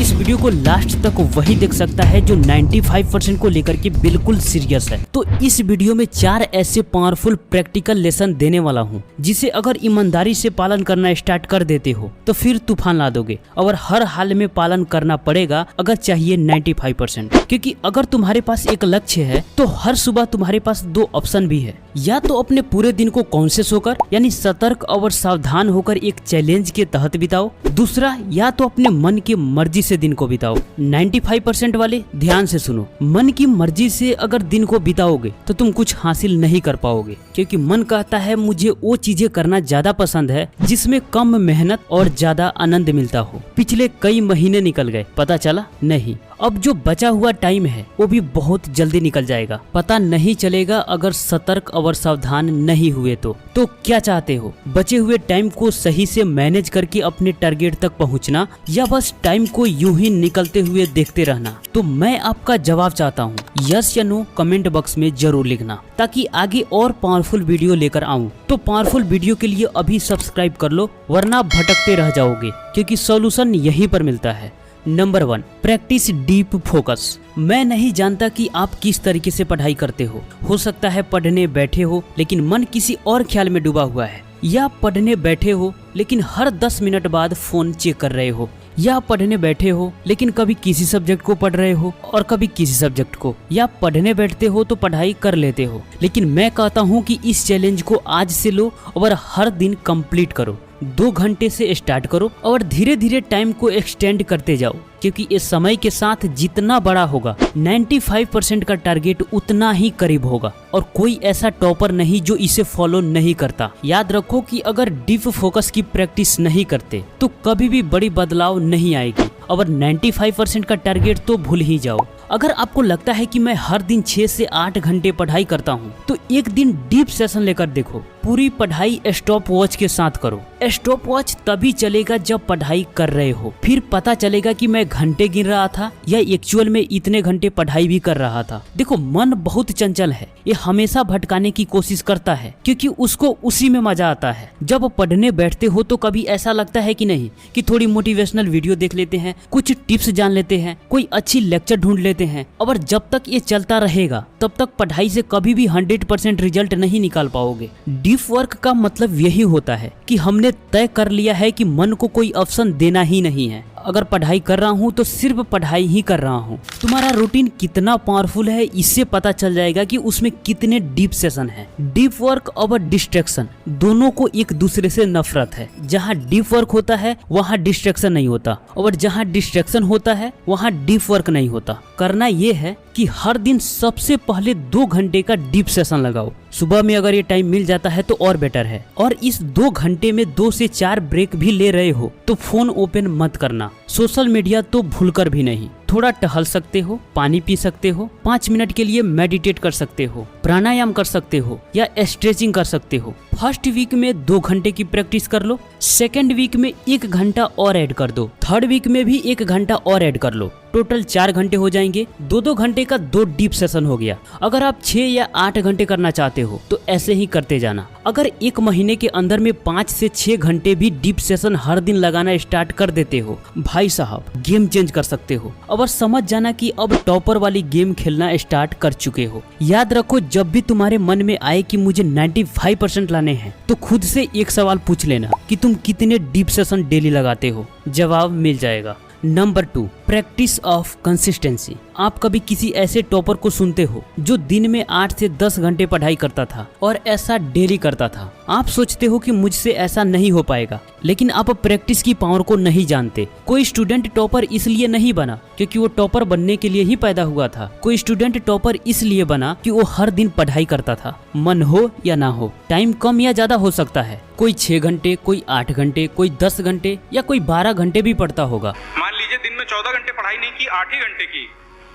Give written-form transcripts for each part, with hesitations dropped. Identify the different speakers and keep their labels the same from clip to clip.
Speaker 1: इस वीडियो को लास्ट तक वही देख सकता है जो 95% को लेकर के बिल्कुल सीरियस है। तो इस वीडियो में 4 ऐसे पावरफुल प्रैक्टिकल लेसन देने वाला हूँ जिसे अगर ईमानदारी से पालन करना स्टार्ट कर देते हो तो फिर तूफान ला दोगे, और हर हाल में पालन करना पड़ेगा अगर चाहिए 95%। क्योंकि अगर तुम्हारे पास एक लक्ष्य है तो हर सुबह तुम्हारे पास 2 ऑप्शन भी है, या तो अपने पूरे दिन को कॉन्शियस होकर यानी सतर्क और सावधान होकर एक चैलेंज के तहत बिताओ, दूसरा या तो अपने मन की मर्जी से दिन को बिताओ। 95% वाले ध्यान से सुनो, मन की मर्जी से अगर दिन को बिताओगे तो तुम कुछ हासिल नहीं कर पाओगे, क्योंकि मन कहता है मुझे वो चीजें करना ज्यादा पसंद है जिसमें कम मेहनत और ज्यादा आनंद मिलता हो। पिछले कई महीने निकल गए, पता चला नहीं। अब जो बचा हुआ टाइम है वो भी बहुत जल्दी निकल जाएगा, पता नहीं चलेगा अगर सतर्क और सावधान नहीं हुए तो क्या चाहते हो? बचे हुए टाइम को सही से मैनेज करके अपने टारगेट तक पहुंचना, या बस टाइम को यूं ही निकलते हुए देखते रहना? तो मैं आपका जवाब चाहता हूं, यस या नो कमेंट बॉक्स में जरूर लिखना, ताकि आगे और पावरफुल वीडियो लेकर आऊं। तो पावरफुल वीडियो के लिए अभी सब्सक्राइब कर लो, वरना भटकते रह जाओगे, क्योंकि सॉल्यूशन यहीं पर मिलता है। Number 1, practice deep focus. मैं नहीं जानता कि आप किस तरीके से पढ़ाई करते हो सकता है पढ़ने बैठे हो लेकिन मन किसी और ख्याल में डूबा हुआ है, या पढ़ने बैठे हो लेकिन हर 10 मिनट बाद फोन चेक कर रहे हो, या पढ़ने बैठे हो लेकिन कभी किसी सब्जेक्ट को पढ़ रहे हो और कभी किसी सब्जेक्ट को, या पढ़ने बैठते हो तो पढ़ाई कर लेते हो। लेकिन मैं कहता हूँ कि इस चैलेंज को आज से लो और हर दिन कंप्लीट करो। 2 घंटे से स्टार्ट करो और धीरे धीरे टाइम को एक्सटेंड करते जाओ, क्योंकि इस समय के साथ जितना बड़ा होगा 95% का टारगेट उतना ही करीब होगा, और कोई ऐसा टॉपर नहीं जो इसे फॉलो नहीं करता। याद रखो कि अगर डीप फोकस की प्रैक्टिस नहीं करते तो कभी भी बड़ी बदलाव नहीं आएगी, और 95% का टारगेट तो भूल ही जाओ। अगर आपको लगता है कि मैं हर दिन 6 से 8 घंटे पढ़ाई करता हूँ तो एक दिन डीप सेशन लेकर देखो। पूरी पढ़ाई स्टॉप वॉच के साथ करो। स्टॉप वॉच तभी चलेगा जब पढ़ाई कर रहे हो, फिर पता चलेगा कि मैं घंटे गिन रहा था या एक्चुअल में इतने घंटे पढ़ाई भी कर रहा था। देखो, मन बहुत चंचल है, ये हमेशा भटकाने की कोशिश करता है क्योंकि उसको उसी में मजा आता है। जब पढ़ने बैठते हो तो कभी ऐसा लगता है कि नहीं कि थोड़ी मोटिवेशनल वीडियो देख लेते हैं, कुछ टिप्स जान लेते हैं, कोई अच्छी लेक्चर ढूंढ लेते हैं, और जब तक ये चलता रहेगा तब तक पढ़ाई से कभी भी 100% रिजल्ट नहीं निकाल पाओगे। डीप वर्क का मतलब यही होता है कि हमने तय कर लिया है कि मन को कोई ऑप्शन देना ही नहीं है। अगर पढ़ाई कर रहा हूँ तो सिर्फ पढ़ाई ही कर रहा हूँ। तुम्हारा रूटीन कितना पावरफुल है इससे पता चल जाएगा कि उसमें कितने डीप सेशन है। डीप वर्क और डिस्ट्रैक्शन दोनों को एक दूसरे से नफरत है। जहाँ डीप वर्क होता है वहाँ डिस्ट्रैक्शन नहीं होता, और जहाँ डिस्ट्रैक्शन होता है वहाँ डीप वर्क नहीं होता। करना ये है कि हर दिन सबसे पहले 2 घंटे का डीप सेशन लगाओ। सुबह में अगर ये टाइम मिल जाता है तो और बेटर है, और इस 2 घंटे में 2 से 4 ब्रेक भी ले रहे हो तो फोन ओपन मत करना। सोशल मीडिया तो भूलकर भी नहीं। थोड़ा टहल सकते हो, पानी पी सकते हो, 5 मिनट के लिए मेडिटेट कर सकते हो, प्राणायाम कर सकते हो, या स्ट्रेचिंग कर सकते हो। फर्स्ट वीक में 2 घंटे की प्रैक्टिस कर लो, सेकेंड वीक में 1 घंटा और ऐड कर दो, थर्ड वीक में भी 1 घंटा और ऐड कर लो। टोटल 4 घंटे हो जाएंगे। 2-2 घंटे का 2 डीप सेशन हो गया। अगर आप 6 या 8 घंटे करना चाहते हो तो ऐसे ही करते जाना। अगर 1 महीने के अंदर में 5 से 6 घंटे भी डीप सेशन हर दिन लगाना स्टार्ट कर देते हो, भाई साहब गेम चेंज कर सकते हो। और समझ जाना कि अब टॉपर वाली गेम खेलना स्टार्ट कर चुके हो। याद रखो, जब भी तुम्हारे मन में आए कि मुझे 95% लाने हैं तो खुद से एक सवाल पूछ लेना कि तुम कितने डीप सेशन डेली लगाते हो। जवाब मिल जाएगा। Number 2, practice of consistency. आप कभी किसी ऐसे टॉपर को सुनते हो जो दिन में 8 से 10 घंटे पढ़ाई करता था और ऐसा डेली करता था। आप सोचते हो कि मुझसे ऐसा नहीं हो पाएगा, लेकिन आप प्रैक्टिस की पावर को नहीं जानते। कोई स्टूडेंट टॉपर इसलिए नहीं बना क्योंकि वो टॉपर बनने के लिए ही पैदा हुआ था। कोई स्टूडेंट टॉपर इसलिए बना कि वो हर दिन पढ़ाई करता था, मन हो या ना हो। टाइम कम या ज्यादा हो सकता है, कोई 6 घंटे, कोई 8 घंटे, कोई 10 घंटे या कोई 12 घंटे भी पढ़ता होगा।
Speaker 2: मान लीजिए दिन में 14 घंटे पढ़ाई नहीं की, 8 ही घंटे की,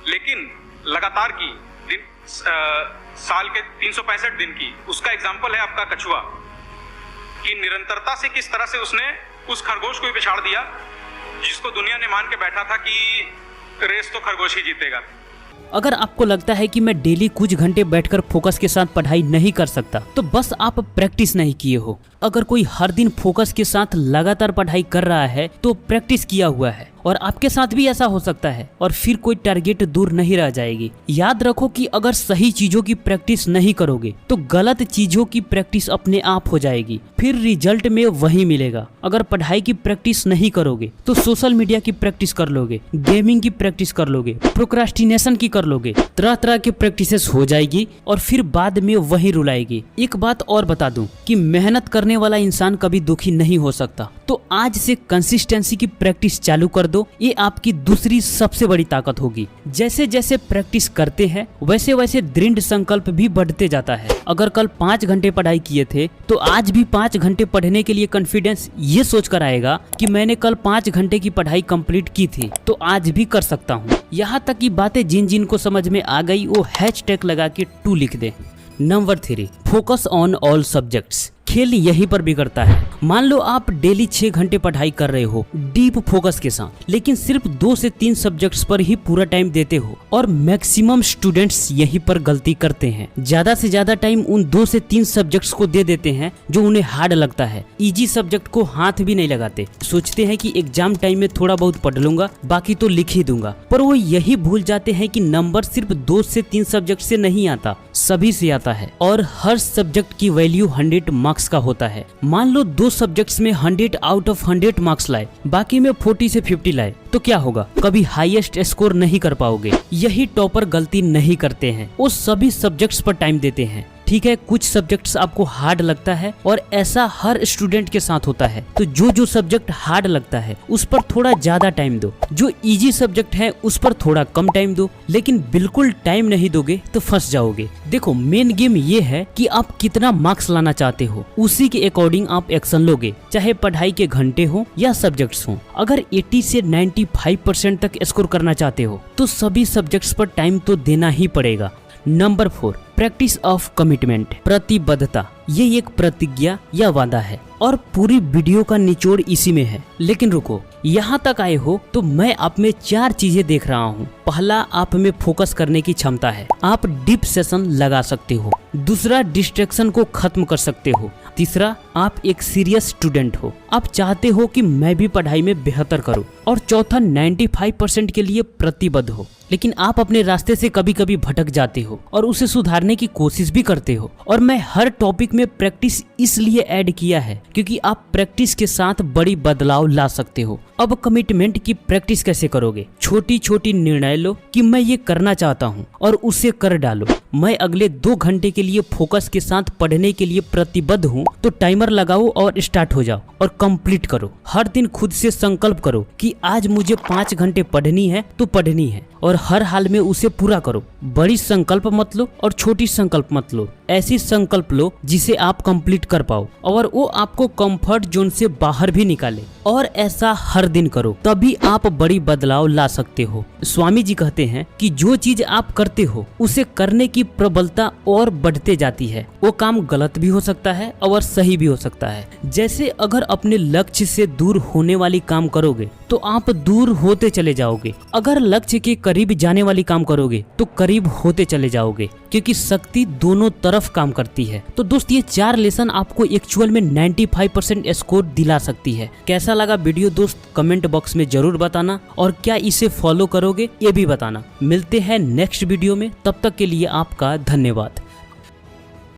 Speaker 2: लेकिन लगातार की, दिन साल के 365 दिन की। उसका एग्जाम्पल है आपका कछुआ, कि निरंतरता से किस तरह से उसने उस खरगोश को भी पिछाड़ दिया जिसको दुनिया ने मान के बैठा था कि रेस तो खरगोश ही जीतेगा।
Speaker 1: अगर आपको लगता है कि मैं डेली कुछ घंटे बैठकर फोकस के साथ पढ़ाई नहीं कर सकता तो बस आप प्रैक्टिस नहीं किए हो। अगर कोई हर दिन फोकस के साथ लगातार पढ़ाई कर रहा है तो प्रैक्टिस किया हुआ है, और आपके साथ भी ऐसा हो सकता है, और फिर कोई टारगेट दूर नहीं रह जाएगी। याद रखो कि अगर सही चीजों की प्रैक्टिस नहीं करोगे तो गलत चीजों की प्रैक्टिस अपने आप हो जाएगी, फिर रिजल्ट में वही मिलेगा। अगर पढ़ाई की प्रैक्टिस नहीं करोगे तो सोशल मीडिया की प्रैक्टिस कर लोगे, गेमिंग की प्रैक्टिस कर लोगे, प्रोक्रास्टिनेशन की कर लोगे, तरह तरह की प्रैक्टिसेस हो जाएगी और फिर बाद में वही रुलाएगी। एक बात और बता दूं कि मेहनत करने वाला इंसान कभी दुखी नहीं हो सकता, तो आज से कंसिस्टेंसी की प्रैक्टिस चालू कर दो। ये आपकी दूसरी सबसे बड़ी ताकत होगी। जैसे जैसे प्रैक्टिस करते हैं वैसे वैसे दृढ़ संकल्प भी बढ़ते जाता है। अगर कल 5 घंटे पढ़ाई किए थे तो आज भी 5 घंटे पढ़ने के लिए कॉन्फिडेंस ये सोच कर आएगा कि मैंने कल 5 घंटे की पढ़ाई कंप्लीट की थी तो आज भी कर सकता हूँ। यहाँ तक की बातें जिन जिन को समझ में आ गई वो हैशटैग लगा के 2 लिख दे। Number 3, focus on all subjects. खेल यहीं पर बिगड़ता है। मान लो आप डेली 6 घंटे पढ़ाई कर रहे हो डीप फोकस के साथ, लेकिन सिर्फ 2 से 3 सब्जेक्ट्स पर ही पूरा टाइम देते हो, और मैक्सिमम स्टूडेंट्स यहीं पर गलती करते हैं। ज्यादा से ज्यादा टाइम उन 2 से 3 सब्जेक्ट्स को दे देते हैं जो उन्हें हार्ड लगता है। इजी सब्जेक्ट को हाथ भी नहीं लगाते, सोचते हैं कि एग्जाम टाइम में थोड़ा बहुत पढ़ लूंगा, बाकी तो लिख ही दूंगा। पर वो यही भूल जाते हैं कि नंबर सिर्फ 2 से 3 सब्जेक्ट से नहीं आता, सभी से आता है, और हर सब्जेक्ट की वैल्यू 100 मार्क्स का होता है। मान लो 2 सब्जेक्ट्स में 100 आउट ऑफ 100 मार्क्स लाए, बाकी में 40 से 50 लाए, तो क्या होगा? कभी हाईएस्ट स्कोर नहीं कर पाओगे। यही टॉपर गलती नहीं करते हैं, वो सभी सब्जेक्ट्स पर टाइम देते हैं। ठीक है, कुछ सब्जेक्ट्स आपको हार्ड लगता है और ऐसा हर स्टूडेंट के साथ होता है, तो जो सब्जेक्ट हार्ड लगता है उस पर थोड़ा ज्यादा टाइम दो, जो इजी सब्जेक्ट है उस पर थोड़ा कम टाइम दो, लेकिन बिल्कुल टाइम नहीं दोगे तो फंस जाओगे। देखो, मेन गेम ये है कि आप कितना मार्क्स लाना चाहते हो, उसी के अकॉर्डिंग आप एक्शन लोगे, चाहे पढ़ाई के घंटे हो या सब्जेक्ट्स हो। अगर 80 से 95% तक स्कोर करना चाहते हो तो सभी सब्जेक्ट्स पर टाइम तो देना ही पड़ेगा। नंबर 4, प्रैक्टिस ऑफ कमिटमेंट, प्रतिबद्धता। ये एक प्रतिज्ञा या वादा है और पूरी वीडियो का निचोड़ इसी में है। लेकिन रुको, यहाँ तक आए हो तो मैं आप में 4 चीजें देख रहा हूँ। पहला, आप में फोकस करने की क्षमता है, आप डीप सेशन लगा सकते हो। दूसरा, डिस्ट्रैक्शन को खत्म कर सकते हो। तीसरा, आप एक सीरियस स्टूडेंट हो, आप चाहते हो कि मैं भी पढ़ाई में बेहतर करूं। और चौथा, 95% के लिए प्रतिबद्ध हो, लेकिन आप अपने रास्ते से कभी कभी भटक जाते हो और उसे सुधारने की कोशिश भी करते हो। और मैं हर टॉपिक में प्रैक्टिस इसलिए ऐड किया है क्योंकि आप प्रैक्टिस के साथ बड़ी बदलाव ला सकते हो। अब कमिटमेंट की प्रैक्टिस कैसे करोगे? छोटी छोटी निर्णय लो कि मैं ये करना चाहता हूँ और उसे कर डालो। मैं अगले 2 घंटे के लिए फोकस के साथ पढ़ने के लिए प्रतिबद्ध हूँ, तो टाइमर लगाओ और स्टार्ट हो जाओ और कंप्लीट करो। हर दिन खुद से संकल्प करो कि आज मुझे 5 घंटे पढ़नी है तो पढ़नी है, और हर हाल में उसे पूरा करो। बड़ी संकल्प मत लो और छोटी संकल्प मत लो, ऐसी संकल्प लो जिसे आप कंप्लीट कर पाओ और वो आपको कंफर्ट जोन से बाहर भी निकाले। और ऐसा हर दिन करो, तभी आप बड़ी बदलाव ला सकते हो। स्वामी जी कहते हैं कि जो चीज आप करते हो उसे करने की प्रबलता और बढ़ते जाती है। वो काम गलत भी हो सकता है और सही भी हो सकता है। जैसे अगर अपने लक्ष्य से दूर होने वाली काम करोगे तो आप दूर होते चले जाओगे, अगर लक्ष्य के करीब जाने वाली काम करोगे तो करीब होते चले जाओगे, क्योंकि शक्ति दोनों तरफ काम करती है। तो दोस्त, ये 4 लेसन आपको एक्चुअल में 95% स्कोर दिला सकती है। कैसा लगा वीडियो दोस्त, कमेंट बॉक्स में जरूर बताना, और क्या इसे फॉलो करोगे ये भी बताना। मिलते हैं नेक्स्ट वीडियो में, तब तक के लिए आपका धन्यवाद।